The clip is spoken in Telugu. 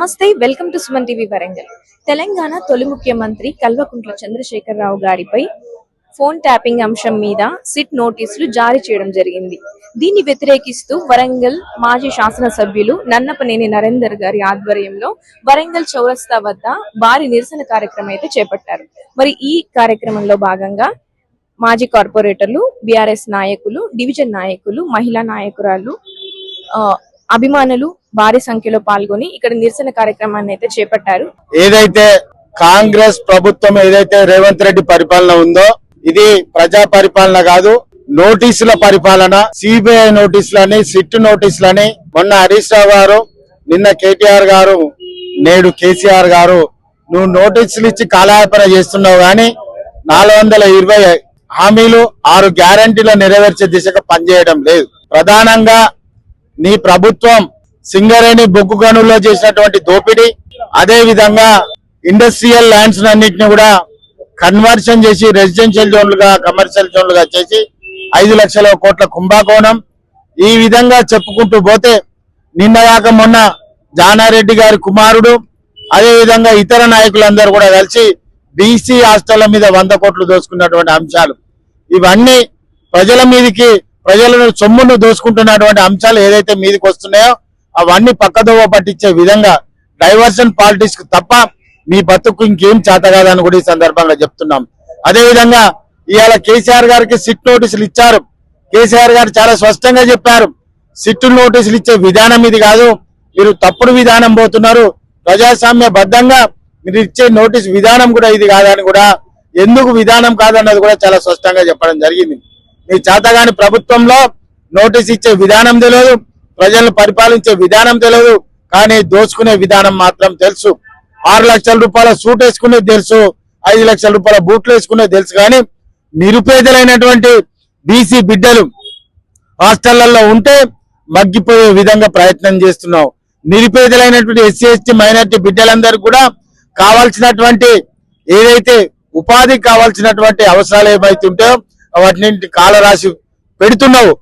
నమస్తే, welcome to Suman TV Warangal. Telangana తొలి ముఖ్యమంత్రి కల్వకుంట్ల చంద్రశేఖరరావు గారిపై ఫోన్ ట్యాపింగ్ అంశం మీద సిట్ నోటీసులు జారీ చేయడం జరిగింది. దీన్ని వ్యతిరేకిస్తూ వరంగల్ మాజీ శాసనసభ్యులు నన్నపనేని నరేందర్ గారి ఆధ్వర్యంలో వరంగల్ చౌరస్తా వద్ద భారీ నిరసన కార్యక్రమం అయితే చేపట్టారు. మరి ఈ కార్యక్రమంలో భాగంగా మాజీ కార్పొరేటర్లు, బీఆర్ఎస్ నాయకులు, డివిజన్ నాయకులు, మహిళా నాయకురాలు, అభిమానులు భారీ సంఖ్యలో పాల్గొని ఇక్కడ నిరసన కార్యక్రమాన్ని అయితే చేపట్టారు. ఏదైతే కాంగ్రెస్ ప్రభుత్వం ఏదైతే రేవంత్ రెడ్డి పరిపాలన ఉందో ఇది ప్రజా పరిపాలన కాదు, నోటీసుల పరిపాలన. సిబిఐ నోటీసులని, సిట్ నోటీసులని మొన్న హరీష్ రావు గారు, నిన్న కేటీఆర్ గారు, నేడు కేసీఆర్ గారు నువ్వు నోటీసులు ఇచ్చి కాలయాపన చేస్తున్నావు గాని 420 హామీలు 6 గ్యారంటీలు నెరవేర్చే దిశగా పనిచేయడం లేదు. ప్రధానంగా నీ ప్రభుత్వం సింగరేణి బొగ్గు గనుల్లో చేసినటువంటి దోపిడీ, అదే విధంగా ఇండస్ట్రియల్ ల్యాండ్స్ అన్నింటినీ కూడా కన్వర్షన్ చేసి రెసిడెన్షియల్ జోన్లుగా, కమర్షియల్ జోన్లుగా చేసి 5 లక్షల కోట్ల కుంభకోణం. ఈ విధంగా చెప్పుకుంటూ పోతే నిన్నగాక మొన్న జానారెడ్డి గారి కుమారుడు, అదే విధంగా ఇతర నాయకులందరూ కూడా కలిసి బీసీ హాస్టళ్ల మీద 100 కోట్లు దోసుకున్నటువంటి అంశాలు, ఇవన్నీ ప్రజల మీదకి, ప్రజలను సొమ్మును దోసుకుంటున్నటువంటి అంశాలు ఏదైతే మీదకి వస్తున్నాయో అవన్నీ పక్కదోవ పట్టించే విధంగా డైవర్షన్ పాలిటిక్స్ తప్ప మీ బతుకు ఇంకేం చేత కాదని కూడా ఈ సందర్భంగా చెప్తున్నాం. అదే విధంగా ఇవాళ కేసీఆర్ గారికి సిట్ నోటీసులు ఇచ్చారు. కేసీఆర్ గారు చాలా స్పష్టంగా చెప్పారు, సిట్ నోటీసులు ఇచ్చే విధానం ఇది కాదు, మీరు తప్పుడు విధానం పోతున్నారు, ప్రజాస్వామ్య బద్దంగా మీరు ఇచ్చే నోటీస్ విధానం కూడా ఇది కాదని కూడా, ఎందుకు విధానం కాదన్నది కూడా చాలా స్పష్టంగా చెప్పడం జరిగింది. మీ చేతగాని ప్రభుత్వంలో నోటీస్ ఇచ్చే విధానం తెలియదు, ప్రజలను పరిపాలించే విధానం తెలియదు, కానీ దోచుకునే విధానం మాత్రం తెలుసు. 6 లక్షల రూపాయల సూట్ వేసుకునేది తెలుసు, 5 లక్షల రూపాయల బూట్లు వేసుకునేది తెలుసు, కానీ నిరుపేదలైనటువంటి బీసీ బిడ్డలు హాస్టళ్లలో ఉంటే మగ్గిపోయే విధంగా ప్రయత్నం చేస్తున్నావు. నిరుపేదలైనటువంటి ఎస్సీ ఎస్టీ మైనార్టీ బిడ్డలందరూ కూడా కావాల్సినటువంటి ఏదైతే ఉపాధికి కావాల్సినటువంటి అవసరాలు ఏమైతే ఉంటాయో వాటిని కాల రాసి పెడుతున్నావు.